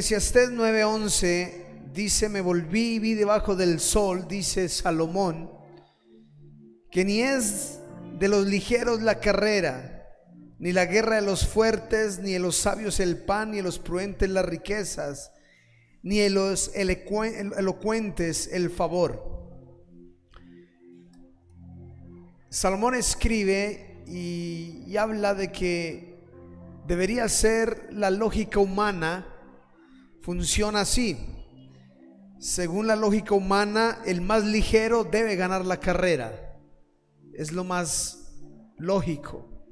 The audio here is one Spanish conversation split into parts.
Eclesiastés 9:11 dice: me volví y vi debajo del sol, dice Salomón, que ni es de los ligeros la carrera, ni la guerra de los fuertes, ni de los sabios el pan, ni de los prudentes las riquezas, ni de los elocuentes el favor. Salomón escribe y habla de que debería ser la lógica humana. Funciona así: según la lógica humana, el más ligero debe ganar la carrera. Es lo más lógico.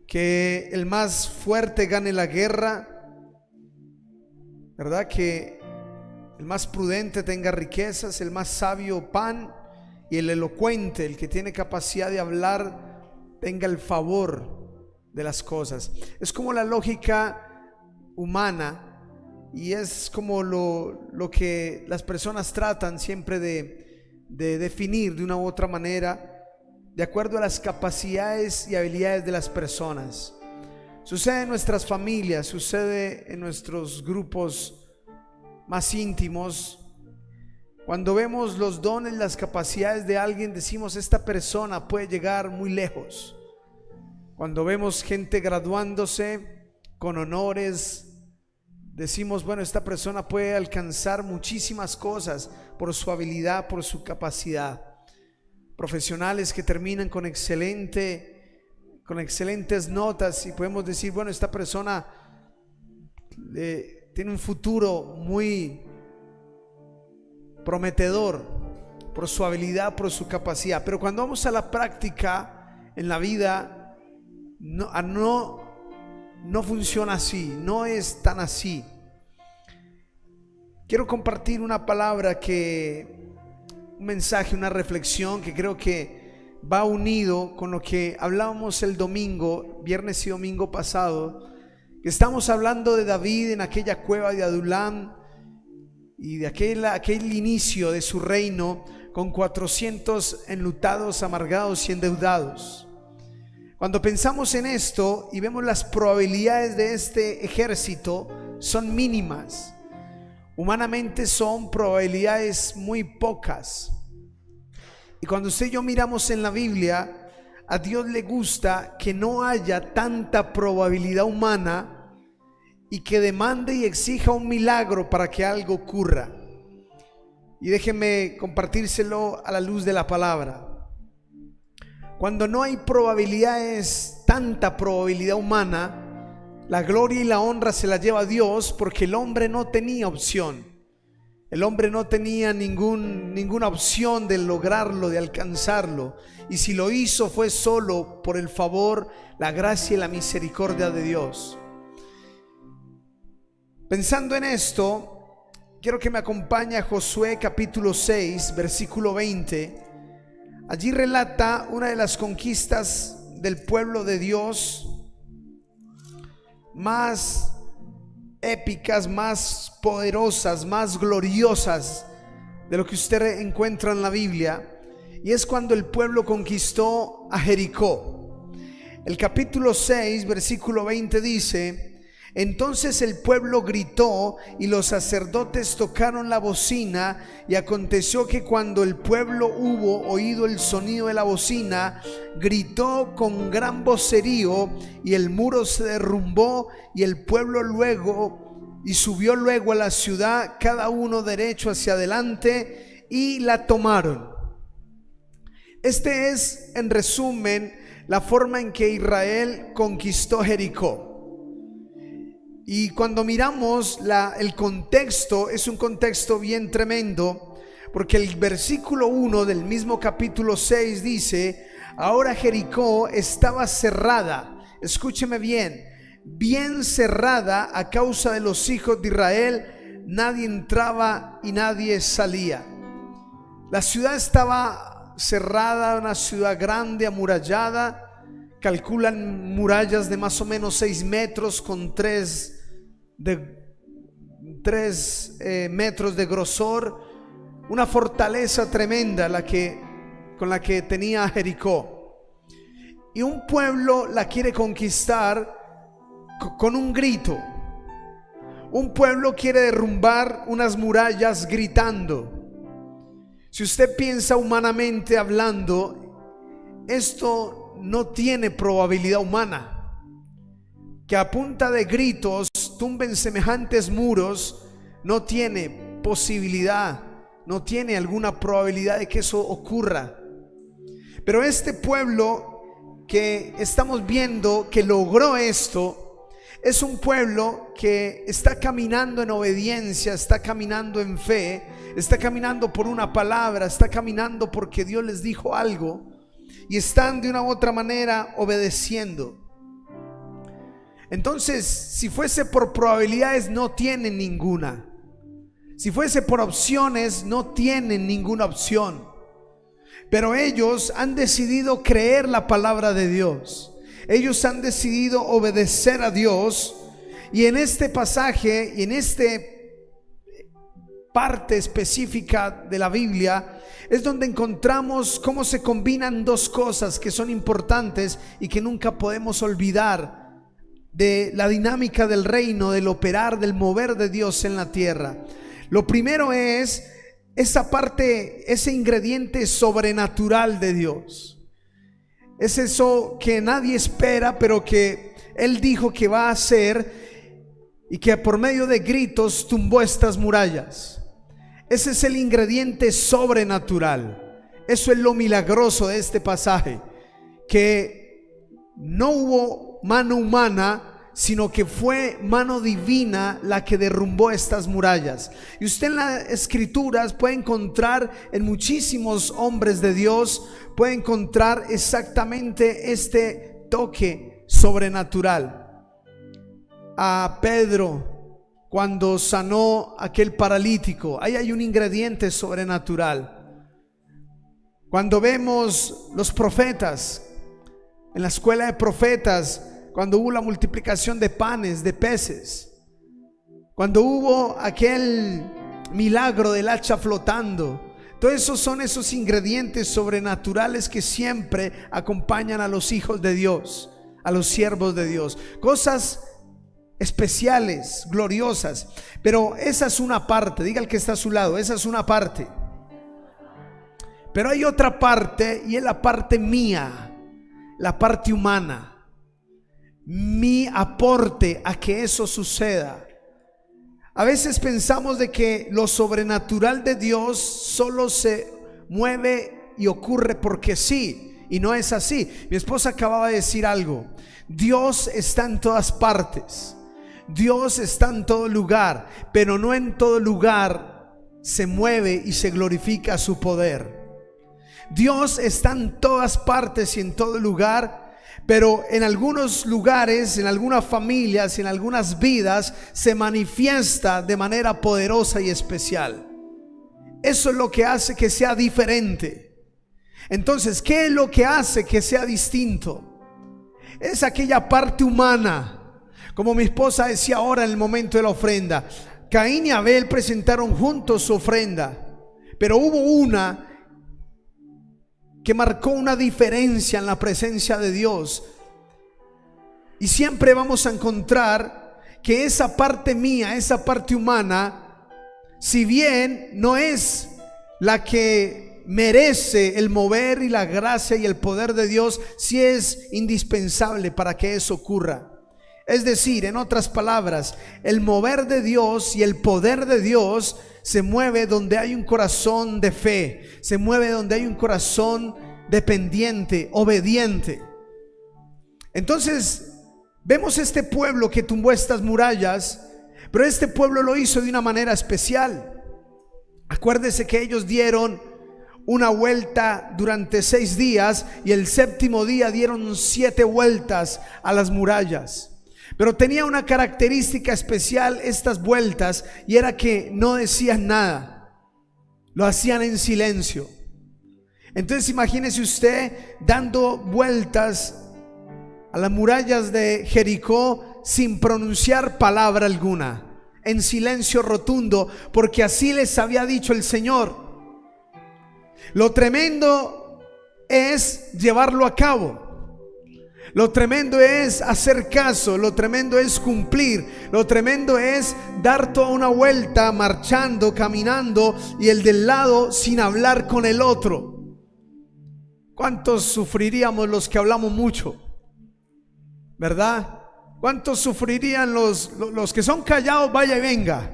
Que el más fuerte gane la guerra, ¿verdad? Que el más prudente tenga riquezas, el más sabio pan, y el elocuente, el que tiene capacidad de hablar, tenga el favor de las cosas. Es como la lógica humana. Y es como lo que las personas tratan siempre de definir de una u otra manera, de acuerdo a las capacidades y habilidades de las personas. Sucede en nuestras familias, sucede en nuestros grupos más íntimos. Cuando vemos los dones, las capacidades de alguien, decimos: esta persona puede llegar muy lejos. Cuando vemos gente graduándose con honores, decimos: bueno, esta persona puede alcanzar muchísimas cosas por su habilidad, por su capacidad. Profesionales que terminan con excelentes notas, y podemos decir: bueno, esta persona tiene un futuro muy prometedor por su habilidad, por su capacidad. Pero cuando vamos a la práctica en la vida, no funciona así, no es tan así. Quiero compartir una palabra un mensaje, una reflexión que creo que va unido con lo que hablábamos el domingo, viernes y domingo pasado, que estamos hablando de David en aquella cueva de Adulam y de aquel inicio de su reino con 400 enlutados, amargados y endeudados. Cuando pensamos en esto y vemos las probabilidades de este ejército, son mínimas. Humanamente son probabilidades muy pocas. Y cuando usted y yo miramos en la Biblia, a Dios le gusta que no haya tanta probabilidad humana y que demande y exija un milagro para que algo ocurra. Y déjenme compartírselo a la luz de la palabra. Cuando no hay probabilidades, tanta probabilidad humana, la gloria y la honra se la lleva a Dios, porque el hombre no tenía opción. El hombre no tenía ninguna opción de lograrlo, de alcanzarlo. Y si lo hizo, fue solo por el favor, la gracia y la misericordia de Dios. Pensando en esto, quiero que me acompañe a Josué capítulo 6, versículo 20. Allí relata una de las conquistas del pueblo de Dios más épicas, más poderosas, más gloriosas de lo que usted encuentra en la Biblia, y es cuando el pueblo conquistó a Jericó. El capítulo 6, versículo 20 dice: entonces el pueblo gritó y los sacerdotes tocaron la bocina, y aconteció que cuando el pueblo hubo oído el sonido de la bocina, gritó con gran vocerío, y el muro se derrumbó, y el pueblo subió luego a la ciudad, cada uno derecho hacia adelante, y la tomaron. Este es, en resumen, la forma en que Israel conquistó Jericó. Y cuando miramos el contexto, es un contexto bien tremendo, porque el versículo 1 del mismo capítulo 6 dice: ahora Jericó estaba cerrada, escúcheme bien cerrada a causa de los hijos de Israel, nadie entraba y nadie salía. La ciudad estaba cerrada, una ciudad grande, amurallada. Calculan murallas de más o menos 6 metros con 3 metros de grosor. Una fortaleza tremenda con la que tenía Jericó. Y un pueblo la quiere conquistar con un grito. Un pueblo quiere derrumbar unas murallas gritando. Si usted piensa humanamente hablando, esto no tiene probabilidad humana. Que a punta de gritos tumben semejantes muros, no tiene posibilidad, no tiene alguna probabilidad de que eso ocurra. Pero este pueblo que estamos viendo que logró esto, es un pueblo que está caminando en obediencia, está caminando en fe, está caminando por una palabra, está caminando porque Dios les dijo algo y están de una u otra manera obedeciendo. Entonces, si fuese por probabilidades, no tienen ninguna. Si fuese por opciones, no tienen ninguna opción. Pero ellos han decidido creer la palabra de Dios. Ellos han decidido obedecer a Dios. Y en este pasaje y en esta parte específica de la Biblia es donde encontramos cómo se combinan dos cosas que son importantes y que nunca podemos olvidar de la dinámica del reino, del operar, del mover de Dios en la tierra. Lo primero es esa parte, ese ingrediente sobrenatural de Dios. Es eso que nadie espera, pero que Él dijo que va a hacer, y que por medio de gritos tumbó estas murallas. Ese es el ingrediente sobrenatural. Eso es lo milagroso de este pasaje, que no hubo mano humana, sino que fue mano divina la que derrumbó estas murallas. Y usted en las escrituras puede encontrar, en muchísimos hombres de Dios, puede encontrar exactamente este toque sobrenatural. A Pedro, cuando sanó a aquel paralítico, ahí hay un ingrediente sobrenatural. Cuando vemos los profetas, en la escuela de profetas, cuando hubo la multiplicación de panes, de peces, cuando hubo aquel milagro del hacha flotando, todos esos son esos ingredientes sobrenaturales que siempre acompañan a los hijos de Dios, a los siervos de Dios. Cosas especiales, gloriosas. Pero esa es una parte. Diga al que está a su lado, esa es una parte. Pero hay otra parte, y es la parte mía, la parte humana. Mi aporte a que eso suceda. A veces pensamos de que lo sobrenatural de Dios solo se mueve y ocurre porque sí, y no es así. Mi esposa acababa de decir algo. Dios está en todas partes. Dios está en todo lugar, pero no en todo lugar se mueve y se glorifica su poder. Dios está en todas partes y en todo lugar, pero en algunos lugares, en algunas familias, en algunas vidas se manifiesta de manera poderosa y especial. Eso es lo que hace que sea diferente. Entonces, ¿qué es lo que hace que sea distinto? Es aquella parte humana. Como mi esposa decía ahora en el momento de la ofrenda, Caín y Abel presentaron juntos su ofrenda, pero hubo una que marcó una diferencia en la presencia de Dios. Y siempre vamos a encontrar que esa parte mía, esa parte humana, si bien no es la que merece el mover y la gracia y el poder de Dios, sí es indispensable para que eso ocurra. Es decir, en otras palabras, el mover de Dios y el poder de Dios se mueve donde hay un corazón de fe, se mueve donde hay un corazón dependiente, obediente. Entonces vemos este pueblo que tumbó estas murallas, pero este pueblo lo hizo de una manera especial. Acuérdese que ellos dieron una vuelta durante 6 días y el séptimo día dieron 7 vueltas a las murallas. Pero tenía una característica especial estas vueltas, y era que no decían nada, lo hacían en silencio. Entonces imagínese usted dando vueltas a las murallas de Jericó sin pronunciar palabra alguna, en silencio rotundo, porque así les había dicho el Señor. Lo tremendo es llevarlo a cabo. Lo tremendo es hacer caso, lo tremendo es cumplir, lo tremendo es dar toda una vuelta marchando, caminando y el del lado sin hablar con el otro. ¿Cuántos sufriríamos los que hablamos mucho? ¿Verdad? ¿Cuántos sufrirían los que son callados, vaya y venga?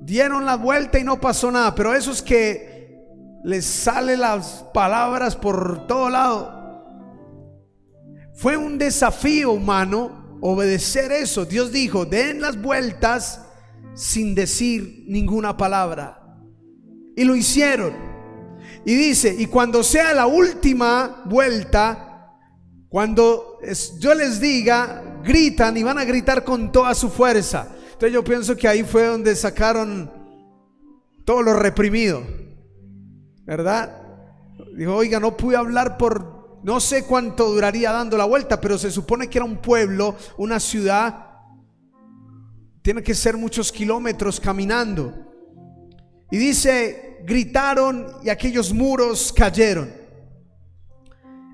Dieron la vuelta y no pasó nada, pero esos que les salen las palabras por todo lado. Fue un desafío humano obedecer eso. Dios dijo, den las vueltas sin decir ninguna palabra. Y lo hicieron. Y dice, y cuando sea la última vuelta, cuando yo les diga, gritan y van a gritar con toda su fuerza. Entonces yo pienso que ahí fue donde sacaron todo lo reprimido, ¿verdad? Dijo, oiga, no pude hablar por no sé cuánto duraría dando la vuelta, pero se supone que era un pueblo, una ciudad, tiene que ser muchos kilómetros caminando. Y dice, gritaron y aquellos muros cayeron.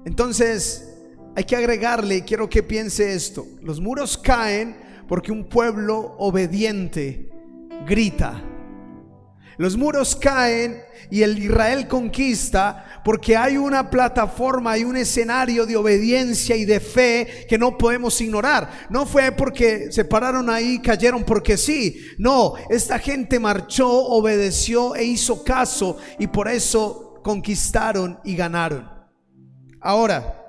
Entonces hay que agregarle, quiero que piense esto: los muros caen porque un pueblo obediente grita. Los muros caen y el Israel conquista porque hay una plataforma, hay un escenario de obediencia y de fe que no podemos ignorar. No fue porque se pararon ahí y cayeron porque sí. No, esta gente marchó, obedeció e hizo caso, y por eso conquistaron y ganaron. Ahora,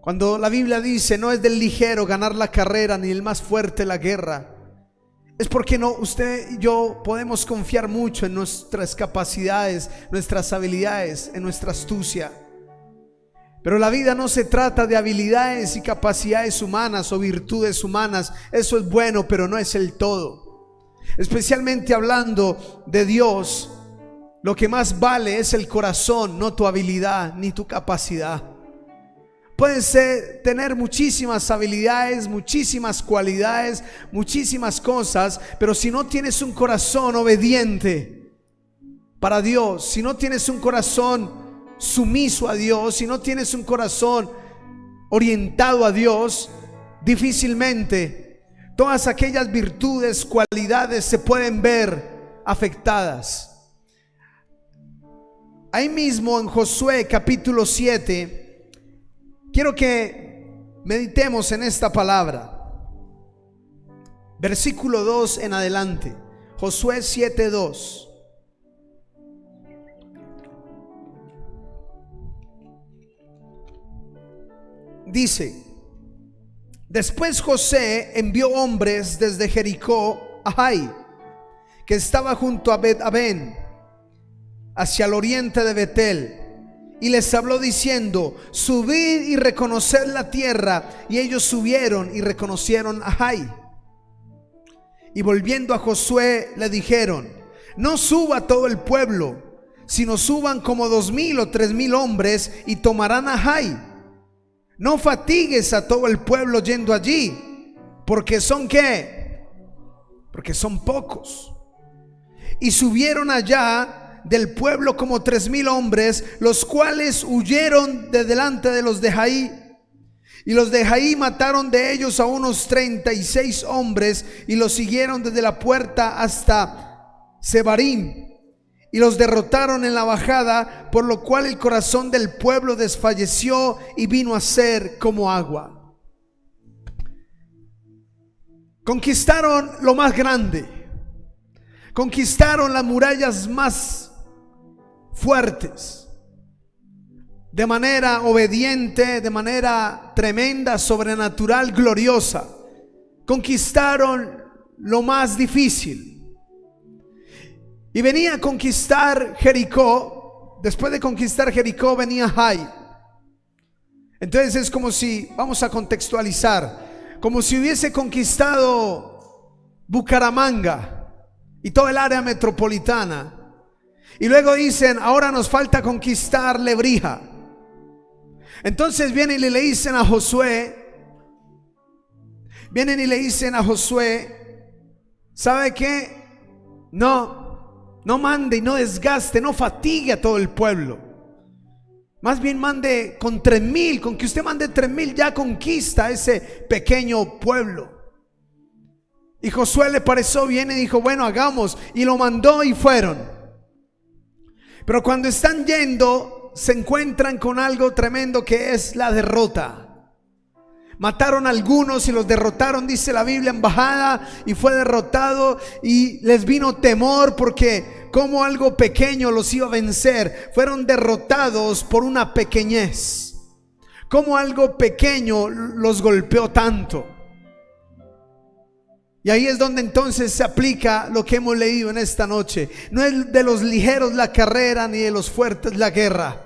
cuando la Biblia dice, no es del ligero ganar la carrera, ni del más fuerte la guerra, es porque usted y yo podemos confiar mucho en nuestras capacidades, nuestras habilidades, en nuestra astucia. Pero la vida no se trata de habilidades y capacidades humanas o virtudes humanas. Eso es bueno, pero no es el todo. Especialmente hablando de Dios, lo que más vale es el corazón, no tu habilidad ni tu capacidad. Puedes tener muchísimas habilidades, muchísimas cualidades, muchísimas cosas, pero si no tienes un corazón obediente para Dios, si no tienes un corazón sumiso a Dios, si no tienes un corazón orientado a Dios, difícilmente todas aquellas virtudes, cualidades se pueden ver afectadas. Ahí mismo en Josué capítulo 7, quiero que meditemos en esta palabra. Versículo 2 en adelante. Josué 7:2. Dice: después José envió hombres desde Jericó a Jai, que estaba junto a Bet-Aven, hacia el oriente de Betel, y les habló diciendo: subid y reconoced la tierra. Y ellos subieron y reconocieron a Jai. Y volviendo a Josué le dijeron: no suba todo el pueblo, sino suban como 2,000 o 3,000 hombres y tomarán a Jai. No fatigues a todo el pueblo yendo allí, porque son ¿qué? Porque son pocos. Y subieron allá del pueblo como 3,000 hombres, los cuales huyeron de delante de los de Jai. Y los de Jai mataron de ellos a unos 36 hombres, y los siguieron desde la puerta hasta Sebarim, y los derrotaron en la bajada, por lo cual el corazón del pueblo desfalleció y vino a ser como agua. Conquistaron lo más grande, conquistaron las murallas más fuertes, de manera obediente, de manera tremenda, sobrenatural, gloriosa. Conquistaron lo más difícil. Y venía a conquistar Jericó. Después de conquistar Jericó venía Jai. Entonces es como si, vamos a contextualizar, como si hubiese conquistado Bucaramanga y toda el área metropolitana. Y luego dicen: ahora nos falta conquistar Lebrija. Entonces vienen y le dicen a Josué, ¿sabe qué? No mande y no desgaste, no fatigue a todo el pueblo. Más bien mande con 3,000, con que usted mande 3,000 ya conquista ese pequeño pueblo. Y Josué le pareció bien y dijo, bueno, hagamos. Y lo mandó y fueron. Pero cuando están yendo, se encuentran con algo tremendo que es la derrota. Mataron a algunos y los derrotaron, dice la Biblia, en bajada, y fue derrotado y les vino temor porque como algo pequeño los iba a vencer. Fueron derrotados por una pequeñez. Como algo pequeño los golpeó tanto. Y ahí es donde entonces se aplica lo que hemos leído en esta noche. No es de los ligeros la carrera, ni de los fuertes la guerra.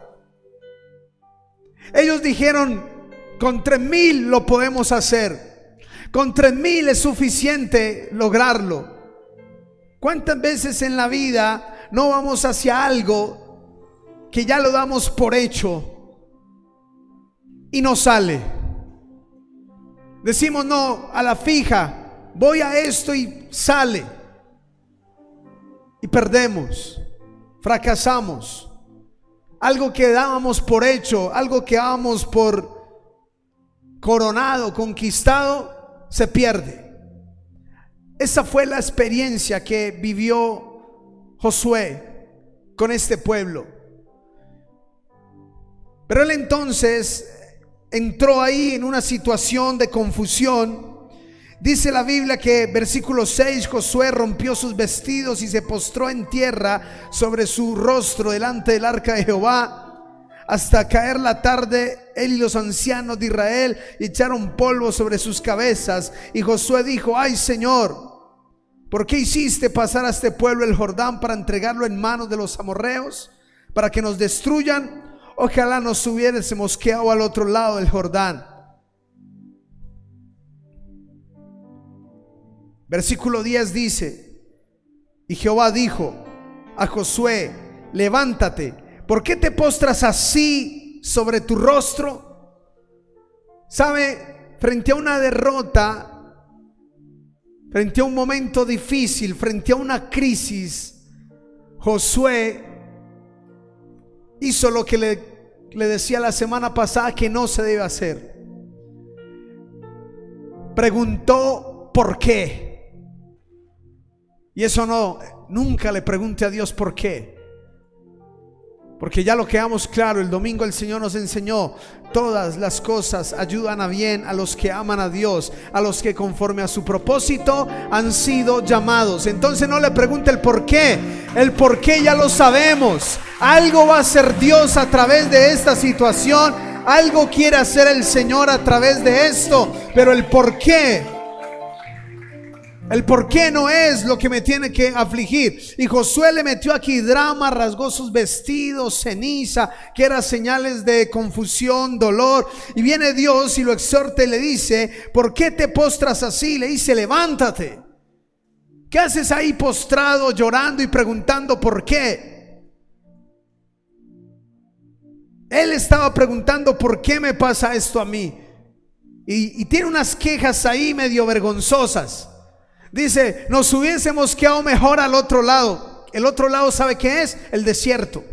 Ellos dijeron, con 3,000 lo podemos hacer. Con 3,000 es suficiente lograrlo. ¿Cuántas veces en la vida no vamos hacia algo que ya lo damos por hecho y no sale? Decimos no, a la fija, voy a esto y sale. Y perdemos, fracasamos. Algo que dábamos por hecho, algo que dábamos por coronado, conquistado, se pierde. Esa fue la experiencia que vivió Josué con este pueblo. Pero él entonces entró ahí en una situación de confusión. Dice la Biblia que versículo 6, Josué rompió sus vestidos y se postró en tierra sobre su rostro delante del arca de Jehová. Hasta caer la tarde, él y los ancianos de Israel echaron polvo sobre sus cabezas. Y Josué dijo, ay Señor, ¿por qué hiciste pasar a este pueblo el Jordán para entregarlo en manos de los amorreos, para que nos destruyan? Ojalá nos hubiésemos quedado al otro lado del Jordán. Versículo 10 dice, y Jehová dijo a Josué, levántate. ¿Por qué te postras así sobre tu rostro? ¿Sabe? Frente a una derrota, frente a un momento difícil, frente a una crisis, Josué hizo lo que le decía la semana pasada que no se debe hacer. Preguntó ¿por qué? Y eso no, nunca le pregunte a Dios por qué. Porque ya lo quedamos claro, el domingo el Señor nos enseñó, todas las cosas ayudan a bien a los que aman a Dios, a los que conforme a su propósito han sido llamados. Entonces no le pregunte el por qué ya lo sabemos. Algo va a hacer Dios a través de esta situación, algo quiere hacer el Señor a través de esto, pero el por qué no es lo que me tiene que afligir. Y Josué le metió aquí drama, rasgó sus vestidos, ceniza, que eran señales de confusión, dolor. Y viene Dios y lo exhorta y le dice, ¿por qué te postras así? Le dice, levántate. ¿Qué haces ahí postrado, llorando y preguntando por qué? Él estaba preguntando, ¿por qué me pasa esto a mí? Y tiene unas quejas ahí medio vergonzosas. Dice, nos hubiésemos quedado mejor al otro lado. El otro lado, ¿sabe qué es? El desierto.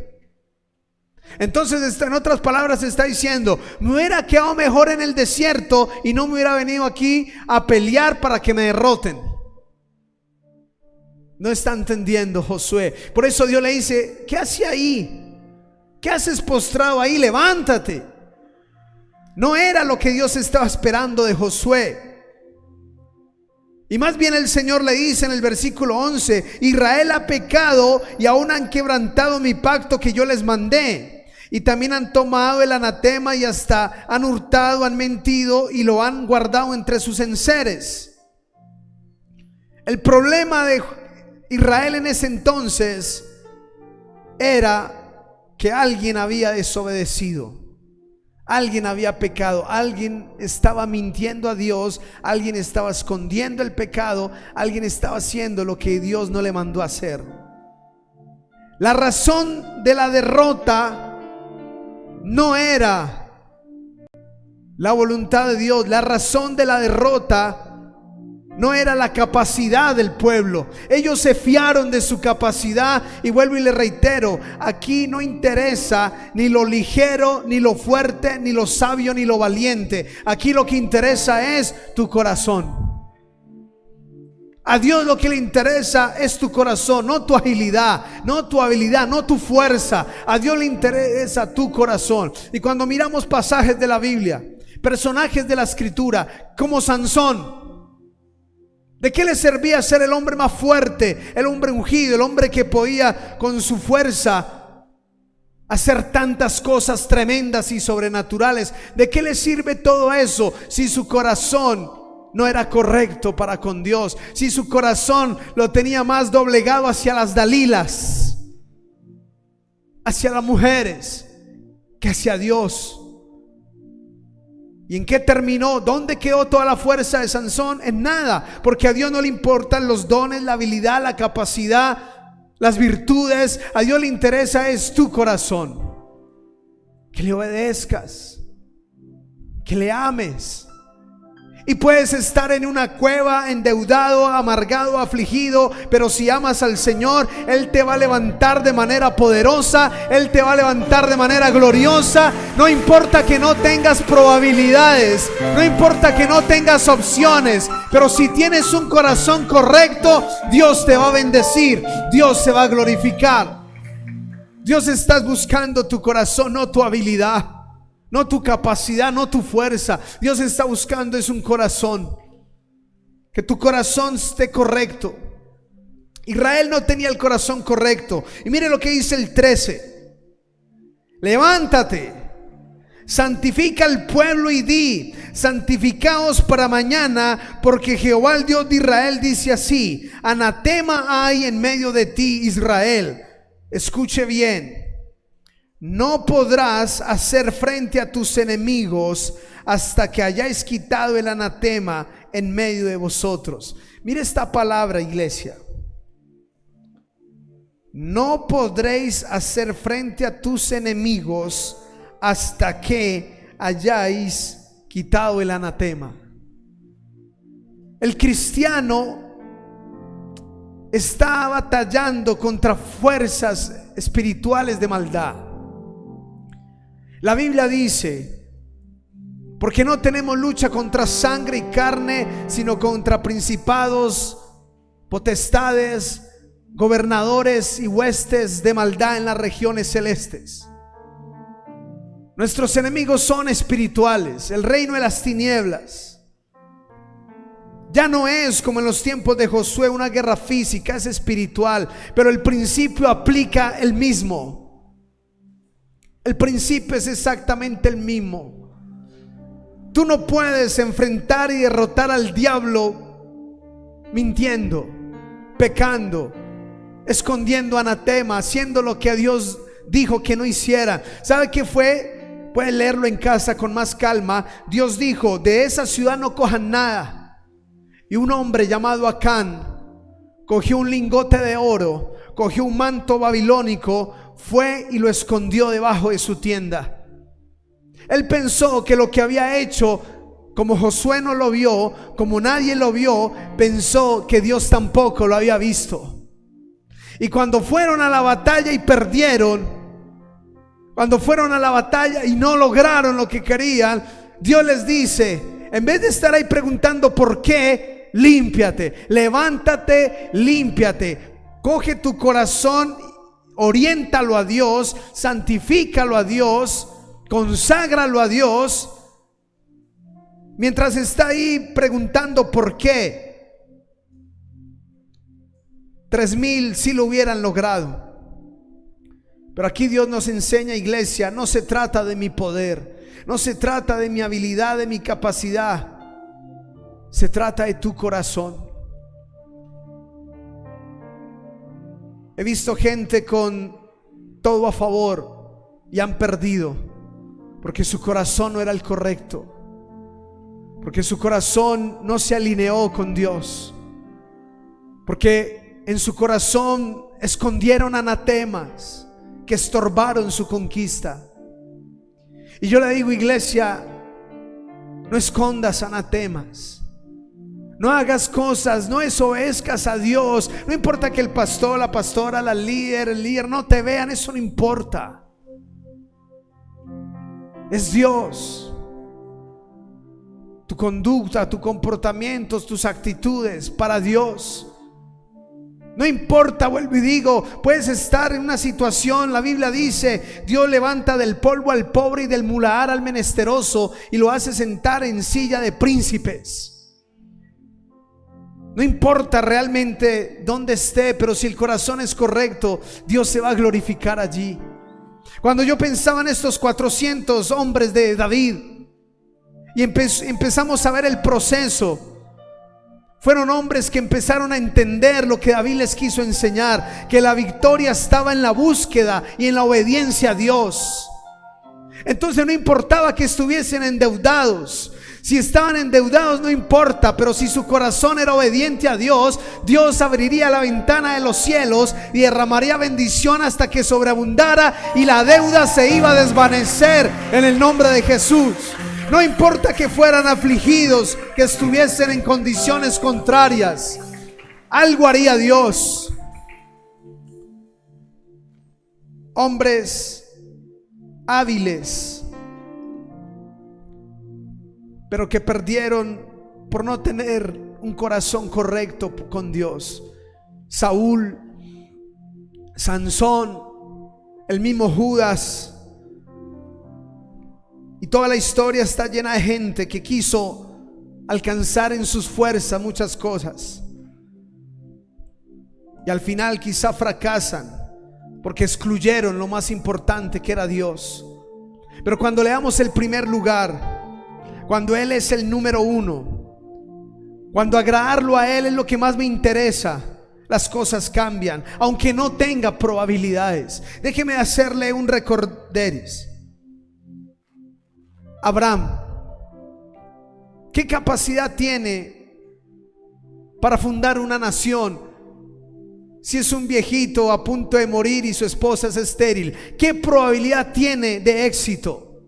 Entonces, en otras palabras, está diciendo, me hubiera quedado mejor en el desierto y no me hubiera venido aquí a pelear para que me derroten. No está entendiendo Josué. Por eso Dios le dice, ¿qué hace ahí? ¿Qué haces postrado ahí? Levántate. No era lo que Dios estaba esperando de Josué. Y más bien el Señor le dice en el versículo 11, Israel ha pecado y aún han quebrantado mi pacto que yo les mandé. Y también han tomado el anatema y hasta han hurtado, han mentido y lo han guardado entre sus enseres. El problema de Israel en ese entonces era que alguien había desobedecido. Alguien había pecado, alguien estaba mintiendo a Dios, alguien estaba escondiendo el pecado, alguien estaba haciendo lo que Dios no le mandó a hacer. La razón de la derrota no era la voluntad de Dios. La razón de la derrota no era la capacidad del pueblo. Ellos se fiaron de su capacidad. Y vuelvo y le reitero, aquí no interesa ni lo ligero, ni lo fuerte, ni lo sabio, ni lo valiente. Aquí lo que interesa es tu corazón. A Dios lo que le interesa es tu corazón, no tu agilidad, no tu habilidad, no tu fuerza. A Dios le interesa tu corazón. Y cuando miramos pasajes de la Biblia, personajes de la Escritura, como Sansón, ¿de qué le servía ser el hombre más fuerte, el hombre ungido, el hombre que podía con su fuerza hacer tantas cosas tremendas y sobrenaturales? ¿De qué le sirve todo eso si su corazón no era correcto para con Dios? Si su corazón lo tenía más doblegado hacia las Dalilas, hacia las mujeres, que hacia Dios. ¿Y en qué terminó? ¿Dónde quedó toda la fuerza de Sansón? En nada, porque a Dios no le importan los dones, la habilidad, la capacidad, las virtudes. A Dios le interesa es tu corazón. Que le obedezcas, que le ames. Y puedes estar en una cueva, endeudado, amargado, afligido, pero si amas al Señor, Él te va a levantar de manera poderosa, Él te va a levantar de manera gloriosa. No importa que no tengas probabilidades, no importa que no tengas opciones, pero si tienes un corazón correcto, Dios te va a bendecir, Dios se va a glorificar. Dios está buscando tu corazón, no tu habilidad, no tu capacidad, no tu fuerza. Dios está buscando es un corazón. Que tu corazón esté correcto. Israel no tenía el corazón correcto. Y mire lo que dice el 13. Levántate, santifica al pueblo y di: santificaos para mañana, porque Jehová el Dios de Israel dice así: anatema hay en medio de ti, Israel. Escuche bien. No podrás hacer frente a tus enemigos hasta que hayáis quitado el anatema en medio de vosotros. Mire esta palabra, iglesia. No podréis hacer frente a tus enemigos hasta que hayáis quitado el anatema. El cristiano está batallando contra fuerzas espirituales de maldad. La Biblia dice: porque no tenemos lucha contra sangre y carne, sino contra principados, potestades, gobernadores y huestes de maldad en las regiones celestes. Nuestros enemigos son espirituales. El reino de las tinieblas ya no es como en los tiempos de Josué una guerra física, es espiritual, pero el principio aplica el mismo. El principio es exactamente el mismo. Tú no puedes enfrentar y derrotar al diablo mintiendo, pecando, escondiendo anatema, haciendo lo que a Dios dijo que no hiciera. ¿Sabe qué fue? Puede leerlo en casa con más calma. Dios dijo: de esa ciudad no cojan nada. Y un hombre llamado Acán cogió un lingote de oro, cogió un manto babilónico, fue y lo escondió debajo de su tienda. Él pensó que lo que había hecho, como Josué no lo vio, como nadie lo vio, pensó que Dios tampoco lo había visto. Y cuando fueron a la batalla y perdieron, cuando fueron a la batalla y no lograron lo que querían, Dios les dice: en vez de estar ahí preguntando por qué, límpiate, levántate, límpiate, coge tu corazón, oriéntalo a Dios, santifícalo a Dios, conságralo a Dios. Mientras está ahí preguntando por qué, 3,000 sí lo hubieran logrado. Pero aquí Dios nos enseña, iglesia, no se trata de mi poder, no se trata de mi habilidad, de mi capacidad, se trata de tu corazón. He visto gente con todo a favor y han perdido porque su corazón no era el correcto, porque su corazón no se alineó con Dios, porque en su corazón escondieron anatemas que estorbaron su conquista. Y yo le digo, iglesia, no escondas anatemas. No hagas cosas, no desobedezcas a Dios. No importa que el pastor, la pastora, el líder no te vean, eso no importa. Es Dios. Tu conducta, tus comportamientos, tus actitudes para Dios. No importa, vuelvo y digo, puedes estar en una situación, la Biblia dice, Dios levanta del polvo al pobre y del muladar al menesteroso y lo hace sentar en silla de príncipes. No importa realmente dónde esté, pero si el corazón es correcto, Dios se va a glorificar allí. Cuando yo pensaba en estos 400 hombres de David y empezamos a ver el proceso, fueron hombres que empezaron a entender lo que David les quiso enseñar, que la victoria estaba en la búsqueda y en la obediencia a Dios. Entonces no importaba que estuviesen endeudados. Si estaban endeudados no importa, pero si su corazón era obediente a Dios, Dios abriría la ventana de los cielos y derramaría bendición hasta que sobreabundara y la deuda se iba a desvanecer en el nombre de Jesús. No importa que fueran afligidos, que estuviesen en condiciones contrarias, algo haría Dios. Hombres hábiles, pero que perdieron por no tener un corazón correcto con Dios. Saúl, Sansón, el mismo Judas. Y toda la historia está llena de gente que quiso alcanzar en sus fuerzas muchas cosas y al final quizá fracasan porque excluyeron lo más importante, que era Dios. Pero cuando le damos el primer lugar, cuando Él es el número uno, cuando agradarlo a Él es lo que más me interesa, las cosas cambian, aunque no tenga probabilidades. Déjeme hacerle un recorderis. Abraham, ¿qué capacidad tiene para fundar una nación si es un viejito a punto de morir y su esposa es estéril? ¿Qué probabilidad tiene de éxito?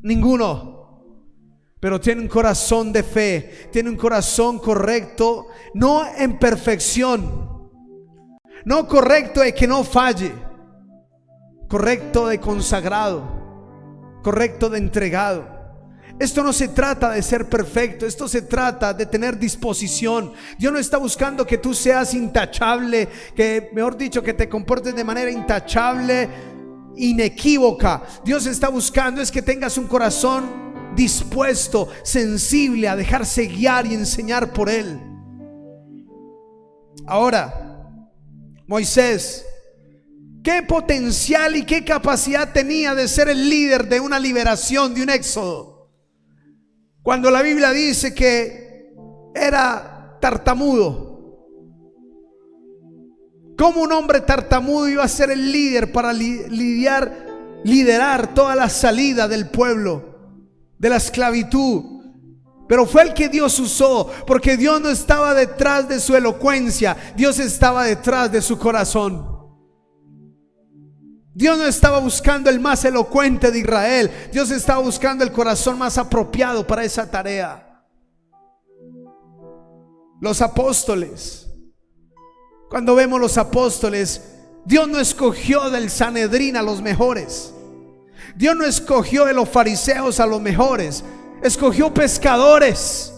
Ninguno. Pero tiene un corazón de fe, tiene un corazón correcto, no en perfección, no correcto de que no falle, correcto de consagrado, correcto de entregado. Esto no se trata de ser perfecto, esto se trata de tener disposición. Dios no está buscando que tú seas intachable, que mejor dicho, que te comportes de manera intachable, inequívoca. Dios está buscando es que tengas un corazón dispuesto, sensible a dejarse guiar y enseñar por Él. Ahora, Moisés, ¿qué potencial y qué capacidad tenía de ser el líder de una liberación, de un éxodo? Cuando la Biblia dice que era tartamudo, ¿cómo un hombre tartamudo iba a ser el líder para liderar toda la salida del pueblo de la esclavitud? Pero fue el que Dios usó, porque Dios no estaba detrás de su elocuencia, Dios estaba detrás de su corazón. Dios no estaba buscando el más elocuente de Israel, Dios estaba buscando el corazón más apropiado para esa tarea. Los apóstoles, cuando vemos los apóstoles, Dios no escogió del Sanedrín a los mejores, Dios no escogió de los fariseos a los mejores, escogió pescadores,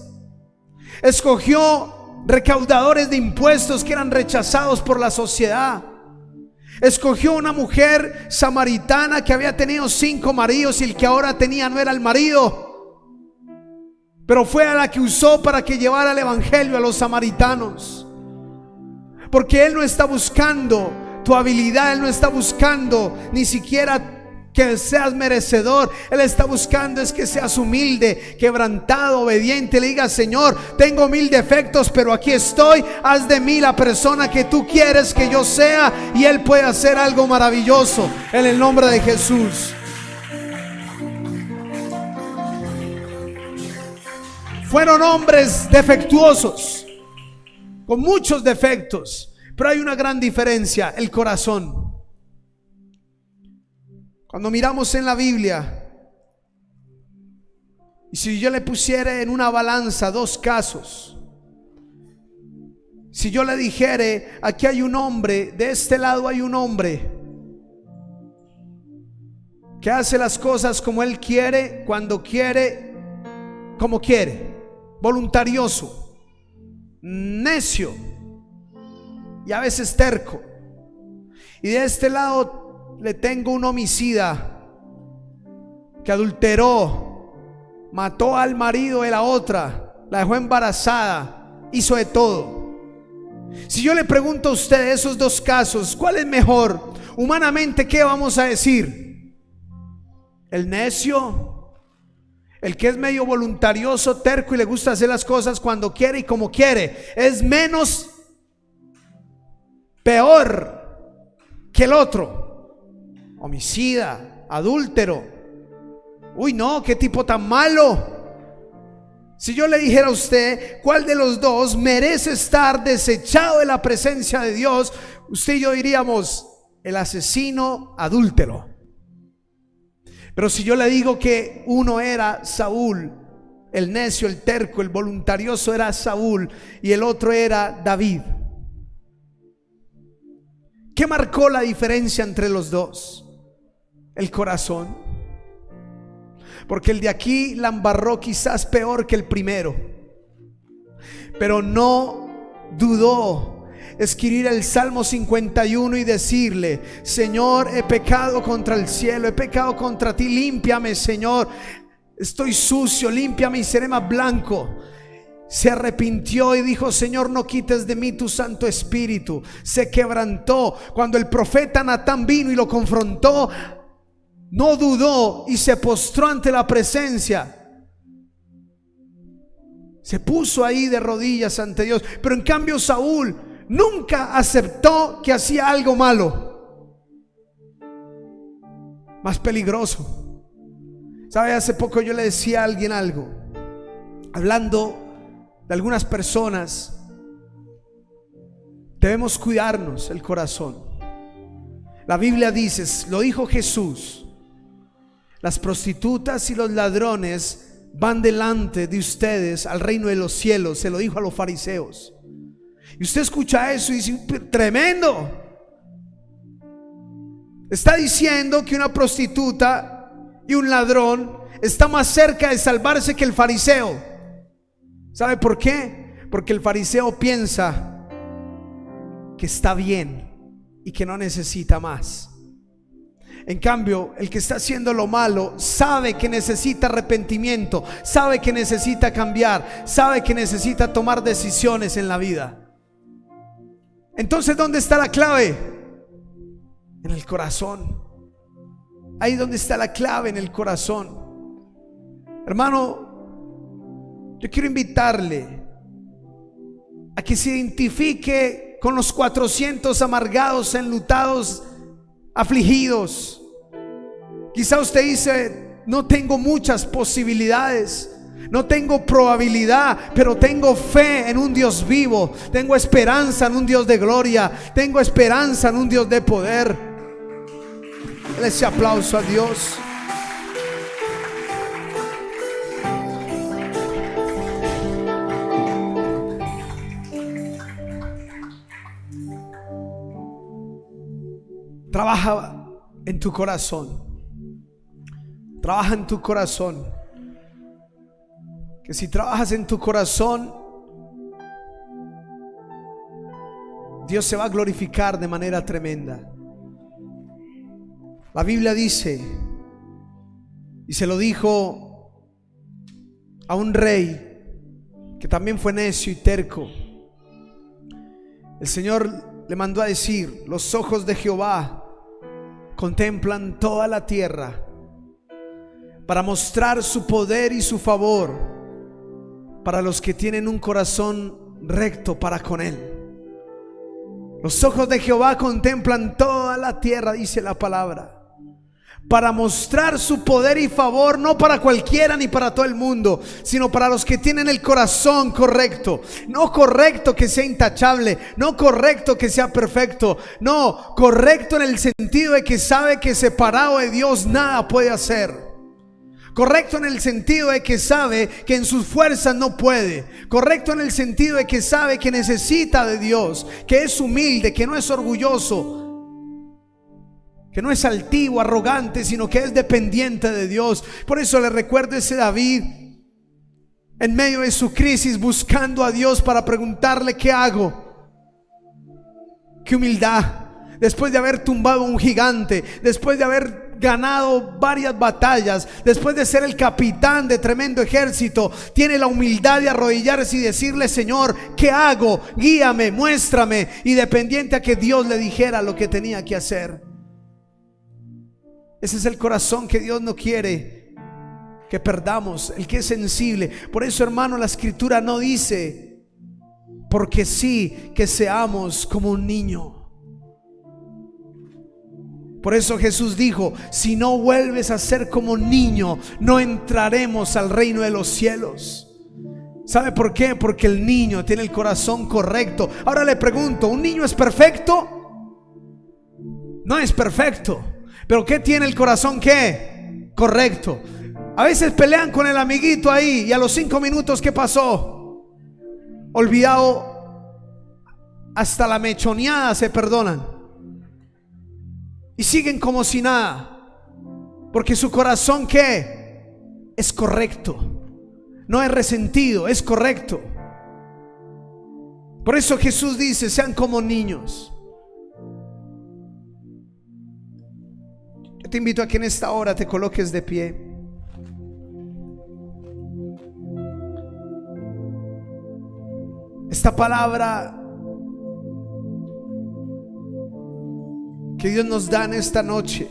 escogió recaudadores de impuestos que eran rechazados por la sociedad. Escogió una mujer samaritana que había tenido 5 maridos y el que ahora tenía no era el marido, pero fue a la que usó para que llevara el evangelio a los samaritanos. Porque Él no está buscando tu habilidad, Él no está buscando ni siquiera que seas merecedor. Él está buscando es que seas humilde, quebrantado, obediente. Le diga: Señor, tengo 1000 defectos, pero aquí estoy, haz de mí la persona que tú quieres que yo sea. Y Él puede hacer algo maravilloso en el nombre de Jesús. Fueron hombres defectuosos, con muchos defectos, pero hay una gran diferencia: el corazón. Cuando miramos en la Biblia, y si yo le pusiera en una balanza 2 casos, Si yo le dijere, aquí hay un hombre, de este lado hay un hombre que hace las cosas como él quiere, cuando quiere, como quiere, voluntarioso, necio y a veces terco. Y de este lado le tengo un homicida que adulteró, mató al marido de la otra, la dejó embarazada, hizo de todo. Si yo le pregunto a usted esos dos casos, ¿cuál es mejor? Humanamente, ¿qué vamos a decir? El necio, el que es medio voluntarioso, terco y le gusta hacer las cosas cuando quiere y como quiere, es menos peor que el otro, homicida, adúltero. Uy, no, qué tipo tan malo. Si yo le dijera a usted cuál de los dos merece estar desechado de la presencia de Dios, usted y yo diríamos el asesino adúltero. Pero si yo le digo que uno era Saúl, el necio, el terco, el voluntarioso era Saúl, y el otro era David, ¿qué marcó la diferencia entre los dos? El corazón. Porque el de aquí la embarró quizás peor que el primero, pero no dudó escribir el Salmo 51 y decirle: Señor, he pecado contra el cielo, he pecado contra ti, límpiame, Señor, estoy sucio, límpiame y seré más blanco. Se arrepintió y dijo: Señor, no quites de mí tu Santo Espíritu. Se quebrantó. Cuando el profeta Natán vino y lo confrontó, no dudó y se postró ante la presencia. Se puso ahí de rodillas ante Dios. Pero en cambio Saúl nunca aceptó que hacía algo malo. Más peligroso. ¿Sabe? Hace poco yo le decía a alguien algo, hablando de algunas personas. Debemos cuidarnos el corazón. La Biblia dice, lo dijo Jesús: las prostitutas y los ladrones van delante de ustedes al reino de los cielos. Se lo dijo a los fariseos. Y usted escucha eso y dice: tremendo. Está diciendo que una prostituta y un ladrón está más cerca de salvarse que el fariseo. ¿Sabe por qué? Porque el fariseo piensa que está bien y que no necesita más. En cambio, el que está haciendo lo malo sabe que necesita arrepentimiento, sabe que necesita cambiar, sabe que necesita tomar decisiones en la vida. Entonces, ¿dónde está la clave? En el corazón. Ahí donde está la clave, en el corazón. Hermano, yo quiero invitarle a que se identifique con los 400 amargados, enlutados, afligidos. Quizá usted dice: no tengo muchas posibilidades, no tengo probabilidad, pero tengo fe en un Dios vivo, tengo esperanza en un Dios de gloria, tengo esperanza en un Dios de poder. Dale ese aplauso a Dios. Trabaja en tu corazón. Trabaja en tu corazón. Que si trabajas en tu corazón, Dios se va a glorificar de manera tremenda. La Biblia dice, y se lo dijo a un rey que también fue necio y terco. El Señor le mandó a decir: los ojos de Jehová contemplan toda la tierra para mostrar su poder y su favor para los que tienen un corazón recto para con Él. Los ojos de Jehová contemplan toda la tierra, dice la palabra, para mostrar su poder y favor, no para cualquiera ni para todo el mundo, sino para los que tienen el corazón correcto. No correcto que sea intachable, no correcto que sea perfecto, no, correcto en el sentido de que sabe que separado de Dios nada puede hacer. Correcto en el sentido de que sabe que en sus fuerzas no puede. Correcto en el sentido de que sabe que necesita de Dios, que es humilde, que no es orgulloso, que no es altivo, arrogante, sino que es dependiente de Dios. Por eso le recuerdo ese David en medio de su crisis, buscando a Dios para preguntarle: ¿qué hago? Qué humildad. Después de haber tumbado un gigante, después de haber ganado varias batallas, después de ser el capitán de tremendo ejército, tiene la humildad de arrodillarse y decirle: Señor, ¿qué hago? Guíame, muéstrame. Y dependiente a que Dios le dijera lo que tenía que hacer. Ese es el corazón que Dios no quiere que perdamos, el que es sensible. Por eso, hermano, la escritura no dice porque sí que seamos como un niño. Por eso Jesús dijo: si no vuelves a ser como niño, no entraremos al reino de los cielos. ¿Sabe por qué? Porque el niño tiene el corazón correcto. Ahora le pregunto: ¿un niño es perfecto? No es perfecto. ¿Pero qué tiene el corazón? ¿Qué? Correcto. A veces pelean con el amiguito ahí y a los 5 minutos, ¿qué pasó? Olvidado, hasta la mechoneada se perdonan y siguen como si nada, porque su corazón, ¿qué? Es correcto. No es resentido, es correcto. Por eso Jesús dice: sean como niños. Yo te invito a que en esta hora te coloques de pie. Esta palabra que Dios nos da en esta noche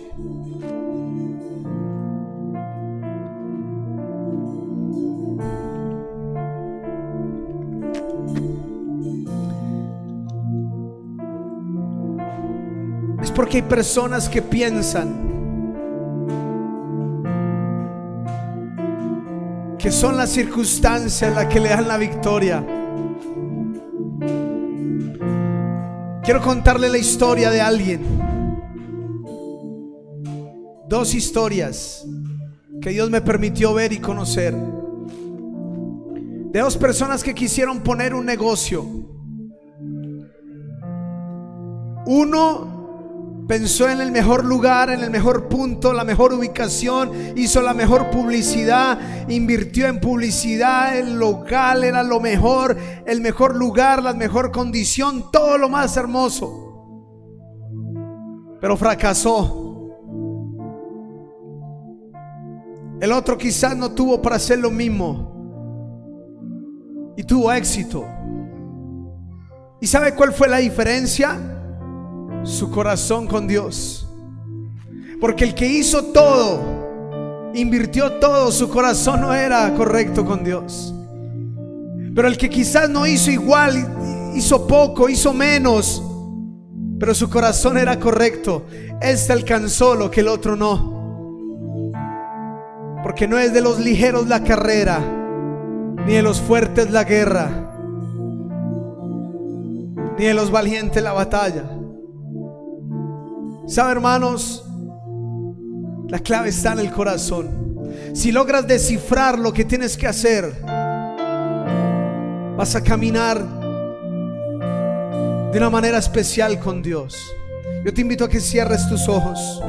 es porque hay personas que piensan que son las circunstancias las que le dan la victoria. Quiero contarle la historia de alguien. 2 historias que Dios me permitió ver y conocer, de 2 personas que quisieron poner un negocio. Uno pensó en el mejor lugar, en el mejor punto, la mejor ubicación, hizo la mejor publicidad, invirtió en publicidad, el local era lo mejor, el mejor lugar, la mejor condición, todo lo más hermoso. Pero fracasó. El otro quizás no tuvo para hacer lo mismo y tuvo éxito. ¿Y sabe cuál fue la diferencia? Su corazón con Dios. Porque el que hizo todo, invirtió todo, su corazón no era correcto con Dios. Pero el que quizás no hizo igual, hizo poco, hizo menos, pero su corazón era correcto, este alcanzó lo que el otro no. Porque no es de los ligeros la carrera, ni de los fuertes la guerra, ni de los valientes la batalla. ¿Sabe, hermanos? La clave está en el corazón. Si logras descifrar lo que tienes que hacer, vas a caminar de una manera especial con Dios. Yo te invito a que cierres tus ojos.